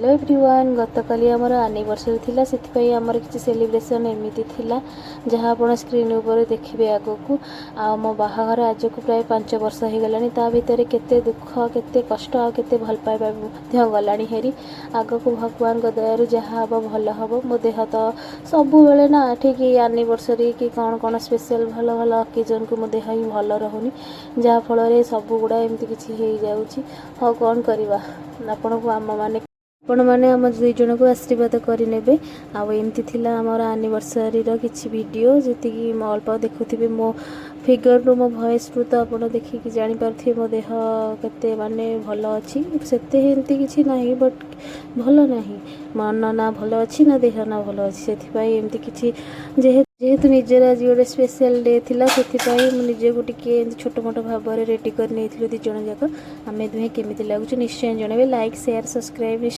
Hello everyone गतकाली आमर anniversary थिला सेथिपाई आमर किछि सेलिब्रेशन एमिति थिला जहाँ आपण स्क्रीन ऊपर देखिबे आगो को आ मो बाहाघर आज को प्राय 5 वर्ष हो गलानी ता भितर केते दुख केते कष्ट आ केते भल पाइबा मध्य गलानी हेरी आगो को भगवान को दयारु जहाँ हबो भल हबो मो देह तो सबु बेले ना ठीक एनिवर्सरी कि कौन स्पेशल भल भल ओकेजन को मो देह ही भल रहुनी जहाँ फल रे सब गुड़ा एमती किछि हे जाउची हो कौन करबा आपण को आम माने आपण मैंने आम दुई जन को आशीर्वाद करे आमती थिला आमर एनिवर्सरी किसी वीडियो जी अल्प देखुवे मो फिगर रू मो भॉइस रू तो आप देखिए जापारे मो देह केते माने भल अच्छी से किसी ना बट भल ना मन ना भल अच्छी ना देह ना भल अच्छी से किसी जेहेतु निजर आज गोटे स्पेशल डे थिला से निजे को टिके छोट मोट भाव रेडी कर नहीं दिज जाक आम दुहे केमी लगुच निश्चय जनइबे लाइक शेयर सब्सक्राइब।